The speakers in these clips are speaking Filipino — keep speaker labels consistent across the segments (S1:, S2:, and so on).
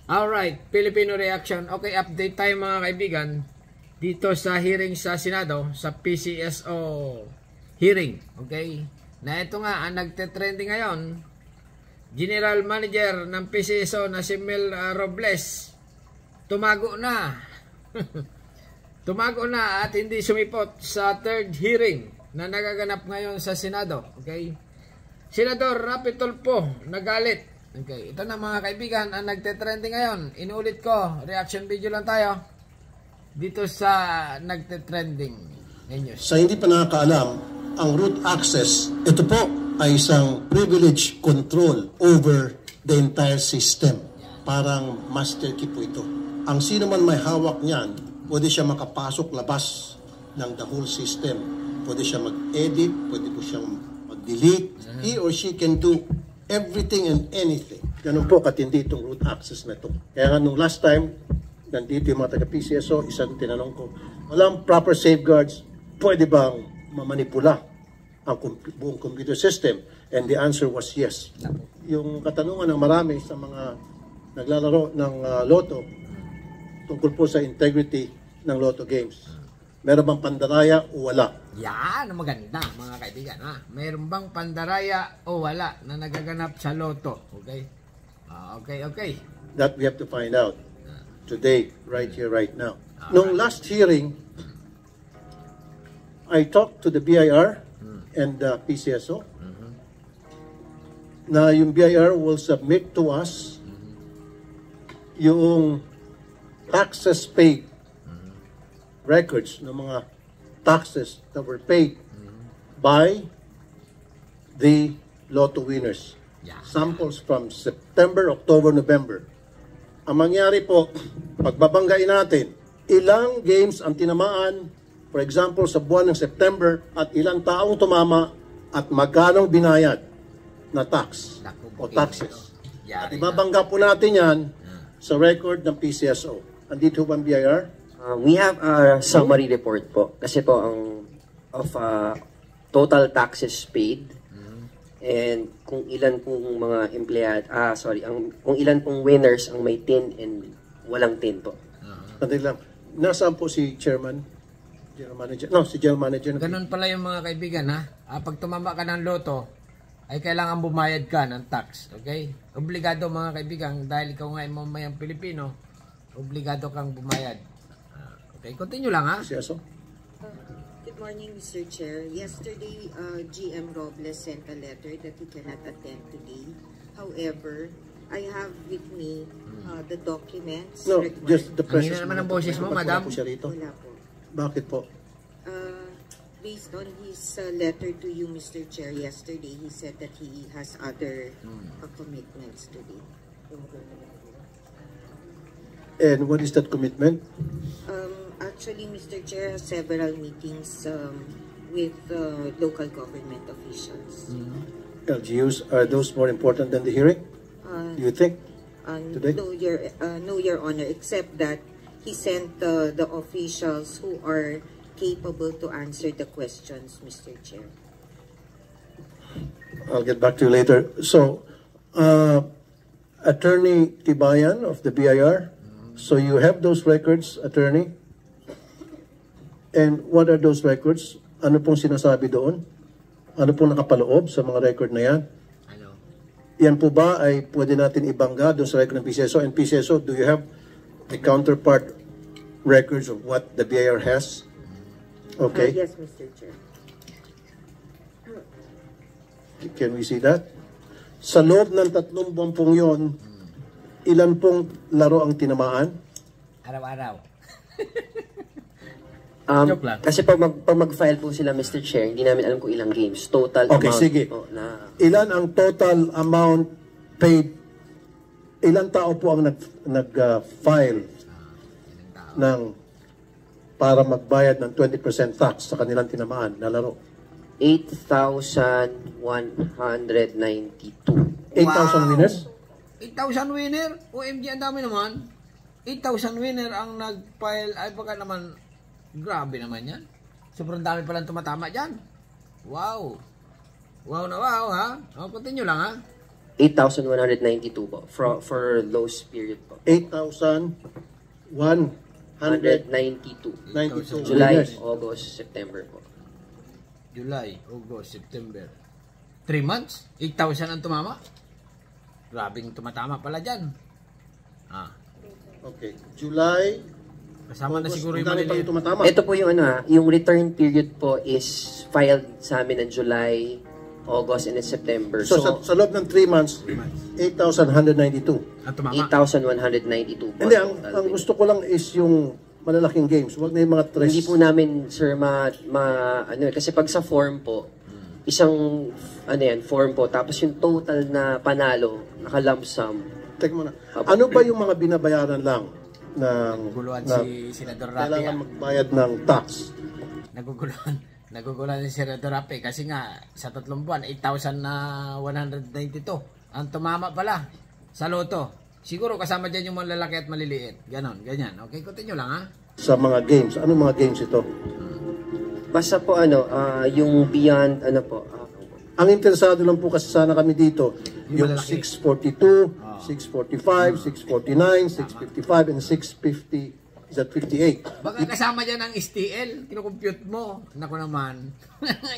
S1: Alright, Filipino reaction. Okay, update tayo mga kaibigan dito sa hearing sa Senado, sa PCSO hearing. Okay, na ito nga ang nagte-trending ngayon. General Manager ng PCSO na si Mel Robles tumago na. Tumago na at hindi sumipot sa third hearing na nagaganap ngayon sa Senado. Okay, Senador Rapi Tulfo nagalit. Okay, ito na mga kaibigan ang nagte-trending ngayon. Inulit ko, reaction video lang tayo dito sa nagte-trending news.
S2: Sa hindi pa nakakaalam, ang root access, ito po ay isang privilege control over the entire system. Parang master key po ito. Ang sino man may hawak niyan, pwede siya makapasok labas ng the whole system. Pwede siya mag-edit, pwede po siyang mag-delete. He or she can do everything and anything. Ganun po katindi itong root access na ito. Kaya nga nung last time, nandito yung mga taga-PCSO, isang tinanong ko, walang proper safeguards, pwede bang mamanipula ang buong computer system? And the answer was yes. Yung katanungan ng marami sa mga naglalaro ng Lotto tungkol po sa integrity ng Lotto games. Meron bang pandaraya o wala?
S1: Yan, maganda mga kaibigan. Meron bang pandaraya o wala na nagaganap sa Lotto? Okay? Okay.
S2: That we have to find out today, right here, right now. Nung last hearing, I talked to the BIR and the PCSO na yung BIR will submit to us yung taxes paid records ng mga taxes that were paid by the Lotto winners. Samples from September, October, November. Ang mangyari po, pagbabanggain natin, ilang games ang tinamaan, for example, sa buwan ng September, at ilang taong tumama, at magkanong binayad na tax o taxes. At ibabangga po natin yan sa record ng PCSO. Andito ba ang BIR?
S3: We have a summary report po. Kasi po ang total taxes paid and kung ilan pong mga kung ilan pong winners ang may tin and walang tin po.
S2: Sandali lang. Nasaan po si Chairman? General Manager? No, si General Manager.
S1: Ganun pala yung mga kaibigan pag tumama ka ng Lotto, ay kailangan bumayad ka ng tax. Okay? Obligado mga kaibigan, dahil ikaw nga ay mamayang Pilipino, obligado kang bumayad. Okay, continue lang
S4: Good morning, Mr. Chair. Yesterday, GM Robles sent a letter that he cannot attend today. However, I have with me the documents.
S2: No, just the
S1: Ang
S2: presence.
S1: naman ang boses mo, madam.
S4: Wala po.
S2: Bakit po?
S4: Based on his letter to you, Mr. Chair, yesterday, he said that he has other commitments today.
S2: And what is that commitment?
S4: Actually, Mr. Chair has several meetings with local government officials.
S2: LGUs, are those more important than the hearing? Do you think? Today?
S4: No, Your Honor, except that he sent the officials who are capable to answer the questions, Mr. Chair.
S2: I'll get back to you later. So, Attorney Tibayan of the BIR, so you have those records, Attorney? And what are those records? Ano pong sinasabi doon? Ano pong nakapaloob sa mga record na yan? Yan po ba ay pwede natin ibangga doon sa record ng PCSO? And PCSO, do you have a counterpart records of what the BIR has? Okay.
S4: Yes, Mr. Chair.
S2: Can we see that? Sa loob ng 3 buwan pong yun, ilan pong laro ang tinamaan?
S1: Araw-araw.
S3: Joke lang. Kasi pag mag-file po sila, Mr. Chair, hindi namin alam kung ilang games. Total
S2: Okay,
S3: amount
S2: sige.
S3: po na...
S2: Ilan ang total amount paid? Ilang tao po ang nag-file ng para magbayad ng 20% tax sa kanilang tinamaan na laro?
S3: 8,192.
S2: 8,000 winners?
S1: 8,000 winner? OMG, ang dami naman. 8,000 winner ang nag-file. Ay, baka naman, grabe naman yan. Sobrang dami palang tumatama dyan. Wow. Wow na wow, ha? Continue lang, ha?
S3: 8,192 po for those period po.
S2: 8,192.
S3: 192. July,
S2: Yes.
S3: August, September po.
S1: July, August, September. 3 months? 8,000 ang tumama? Grabing tumatama pala dyan.
S2: Okay. July.
S1: Kasama na siguro yung
S2: Ang dami pang
S1: maliliit.
S2: tumatama.
S3: Ito po yung yung return period po is filed sa amin ng July, August, and then September.
S2: So, sa loob ng 3 months, 8,192.
S1: Ang tumama.
S3: 8,192 po.
S2: Hindi, ang gusto ko lang is yung malalaking games. Huwag na yung mga tres.
S3: Hindi po namin, sir, kasi pag sa form po, isang, form po, tapos yung total na panalo, naka-lump sum.
S2: Teka muna. Ano ba yung mga binabayaran lang ng
S1: Naguguluhan
S2: na
S1: si Senador Rapi.
S2: kailangan magbayad ng tax?
S1: Naguguluhan si Senador Rapi kasi nga sa 3 buwan, 8,192. Ang tumama pala sa loto. Siguro kasama dyan yung malalaki at maliliit. Ganon, ganyan. Okay, continue lang ha.
S2: Sa mga games. Anong mga games ito?
S3: Basta po yung beyond,
S2: Ang interesado lang po kasi sana kami dito, yung
S1: malalaki.
S2: 642, 645, 649, 655, and 650. Is that 58?
S1: Baka kasama dyan ang STL. Kinukompute mo. Naku naman.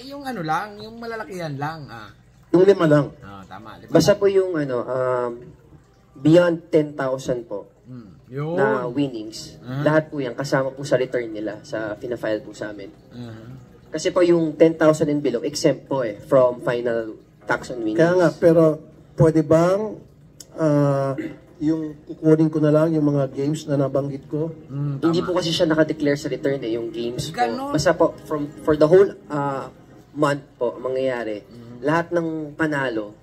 S1: Yung lang, yung malalakihan lang.
S2: Yung 5 lang.
S1: Tama. Di ba?
S3: Basta po yung beyond 10,000 po
S1: Yun.
S3: na winnings. Lahat po yan kasama po sa return nila sa fina-file po sa amin. Kasi po yung 10,000 and below exempt po from final tax on winnings.
S2: Kaya nga, pero pwede bang yung kukunin ko na lang yung mga games na nabanggit ko?
S3: Hindi po kasi siya nakadeclare sa return yung games po.
S1: Ganon.
S3: Basta po for the whole month po mangyayari. Lahat ng panalo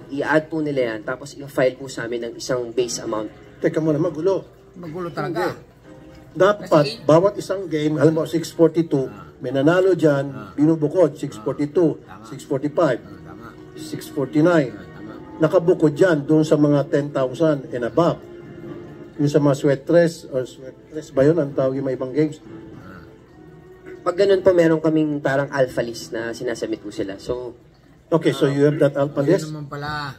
S3: i-add po nila yan tapos i-file po sa amin ng isang base amount.
S2: Teka muna, magulo.
S1: Magulo talaga.
S2: Dapat, bawat isang game, alam mo, 642, may nanalo dyan, binubukod, 642, 645,
S1: Tama.
S2: 649. Nakabukod dyan doon sa mga 10,000 and above. Yung sa mga sweat dress, or sweat dress ba yun? Ang tawag yung may ibang games.
S3: Pag ganun po, meron kaming parang alpha list na sinasubmit po sila. So,
S2: Okay, so you have that alpha
S1: Yun
S2: list?
S1: naman pala.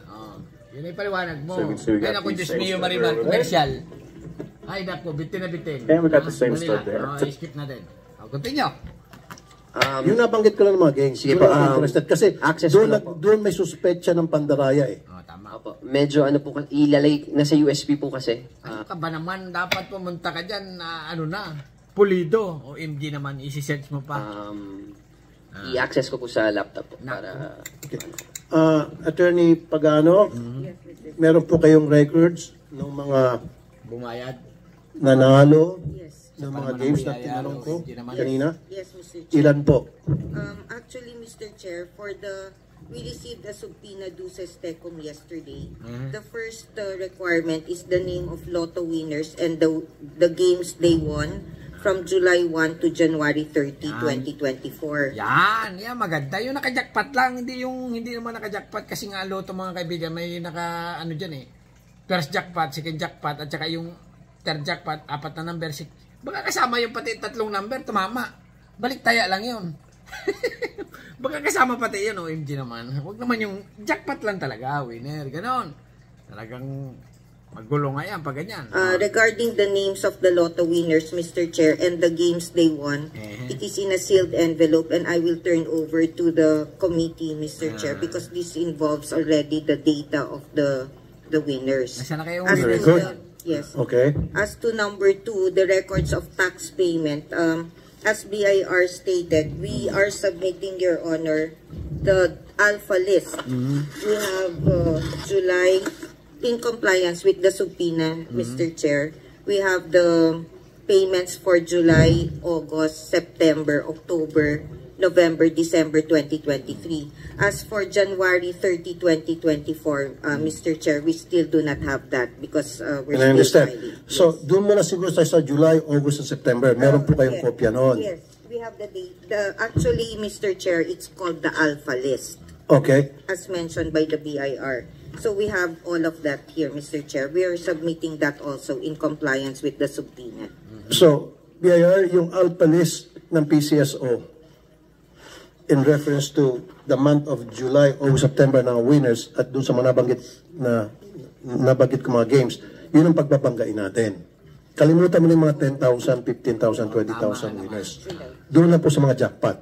S1: Yun ay paliwanag mo.
S5: So we
S1: Ay
S5: got
S1: naku,
S5: these
S1: Diyos
S5: same
S1: mio,
S5: stuff
S1: Maribel,
S5: there.
S1: commercial. Ay naku, bitin na bitin.
S5: And we got the same
S1: Dali
S5: stuff
S1: lang.
S5: there.
S1: Skip natin. Continue.
S2: Yung nabanggit ko lang ng mga games,
S3: Sige
S2: doon
S3: po,
S2: ako interested. Kasi
S3: access
S2: doon,
S3: ko lang po.
S2: doon may suspetsya ng pandaraya eh.
S1: Tama.
S3: opo, medyo po, ilalay, nasa USB po kasi.
S1: Ano ka ba naman, dapat pumunta ka dyan na pulido. O MG naman, isi-search mo pa.
S3: I-access ko po sa laptop po para...
S2: Okay. Attorney Pagano, meron po kayong records ng mga
S1: Bumayad.
S2: nanalo
S4: Yes.
S2: ng mga games na tinanong ko kanina?
S4: Yes, Mr. Chair.
S2: Ilan po?
S4: Actually, Mr. Chair, we received a subpoena duces tecum yesterday. The first requirement is the name of lotto winners and the games they won from July 1 to January 30, 2024.
S1: Yan, maganda. Yung naka-jackpot lang, hindi naman naka-jackpot kasi nga loto mga kaibigan, may dyan eh. First jackpot, second jackpot, at saka yung third jackpot, 4 na number. Baka kasama yung pati 3 number, tumama. Balik taya lang yun. Baka kasama pati yun, OMG naman. Huwag naman yung jackpot lang talaga, winner, ganon. Talagang magulo nga yan pag ganyan.
S4: Regarding the names of the lotto winners, Mr. Chair, and the games they won, it is in a sealed envelope and I will turn over to the committee, Mr. Chair, because this involves already the data of the winners.
S1: Nasaan na kayo
S4: As
S1: winner?
S4: to the- Yes.
S2: Okay.
S4: As to number 2, the records of tax payment, as BIR stated, we are submitting, Your Honor, the alpha list. We have July, in compliance with the subpoena, Mr. Chair, we have the payments for July, August, September, October, November, December 2023. As for January 30, 2024, Mr. Chair, we still do not have that because we're
S2: And I
S4: still
S2: understand.
S4: filing.
S2: So, doon muna siguro tayo sa July, August, and September. Meron po kayong
S4: Yes.
S2: kopya noon.
S4: Yes, we have the date. Actually, Mr. Chair, it's called the alpha list,
S2: Okay.
S4: as mentioned by the BIR. So we have all of that here, Mr. Chair. We are submitting that also in compliance with the subpoena.
S2: So, BIR, yung alpha list ng PCSO, in reference to the month of July o September ng winners at dun sa mga nabanggit ko mga games, yun ang pagbabanggain natin. Kalimutan mo na yung mga 10,000, 15,000, 20,000 winners. Doon na po sa mga jackpot.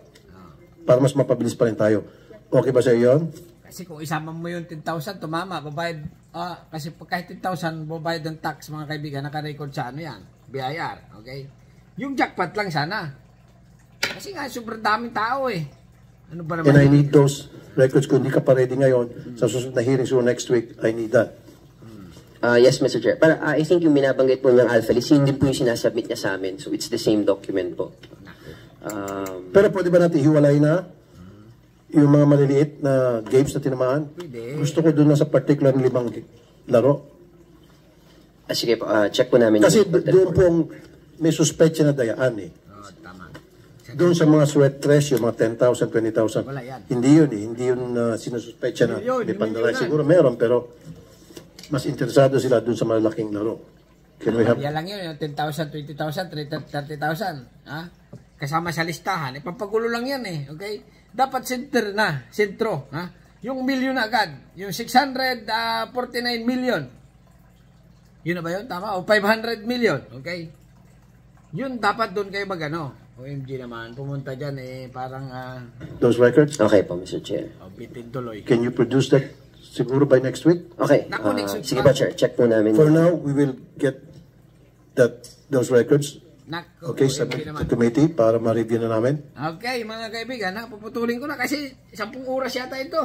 S2: Para mas mapabilis pa rin tayo. Okay ba sa iyo yun?
S1: Kasi kung isama mo yung 10,000, tumama, babayad, kasi pag kahit 10,000, babayad ng tax, mga kaibigan, naka-record sa ano yan, BIR, okay? Yung jackpot lang sana. Kasi nga, sobrang daming tao eh. Ano ba naman?
S2: And I need those records. Kung hindi ka pa ready ngayon, sa susunod na hearing so next week, I need that.
S3: Yes, Mr. Chair. Pero I think yung binabanggit po ng Alpha List, hindi po yung sinasubmit niya sa amin. So it's the same document po.
S2: Pero pwede ba natin hiwalay na yung mga maliliit na games na tinamaan?
S1: Pwede.
S2: Gusto ko doon na sa particular 5 laro.
S3: Sige po, check po namin.
S2: Kasi
S3: yung
S2: doon pong may suspetsya na dayaan eh.
S1: Tama.
S2: Doon sa mga sweat trash, yung mga 10,000, 20,000.
S1: Wala yan.
S2: Hindi yun eh. Hindi yun sinususpetsya na may pandaray.
S1: milyonan.
S2: Siguro meron, pero mas interesado sila doon sa malalaking laro. Can we have...
S1: Yan lang yun, yung 10,000, 20,000, 30,000. Ha? Kasama sa listahan. Ipapagulo lang yan eh. Okay? Dapat sentro. Ha? Yung milyon agad. Yung 649 million. Yun na ba yun? Tama? O 500 million. Okay? Yun dapat doon kayo magano. OMG naman. Pumunta dyan eh. Parang...
S2: Those records?
S3: Okay po, Mr. Chair.
S1: bitin tuloy.
S2: Can you produce that siguro by next week?
S3: Okay.
S1: Naku, next week
S3: Sige
S1: pa.
S3: po, Chair. Check po namin.
S2: For now, we will get those records.
S1: Naku,
S2: Okay,
S1: OMG
S2: submit
S1: naman.
S2: to committee para ma-review na namin.
S1: Okay, mga kaibigan, puputulin ko na kasi 10 oras yata ito.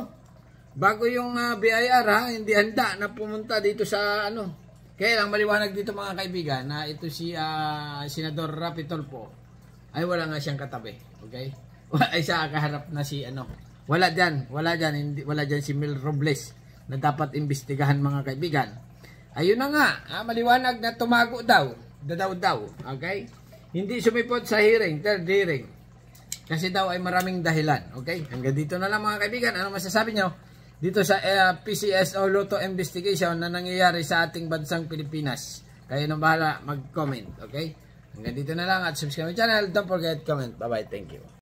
S1: Bago yung BIR hindi handa na pumunta dito sa ano. Kaya lang maliwanag dito mga kaibigan na ito si Senador Rapi Tulfo ay wala nga siyang katabi. Okay? Wala siya kaharap na si ano. Wala diyan si Mel Robles na dapat imbestigahan mga kaibigan. Ayun na nga, maliwanag na tumago daw. Okay? Hindi sumipot sa hearing, third hearing. Kasi daw ay maraming dahilan. Okay? Hanggang dito na lang mga kaibigan. Ano masasabi nyo? Dito sa PCSO Lotto investigation na nangyayari sa ating bansang Pilipinas. Kayo na bahala mag-comment. Okay? Hanggang dito na lang at subscribe my channel. Don't forget comment. Bye-bye. Thank you.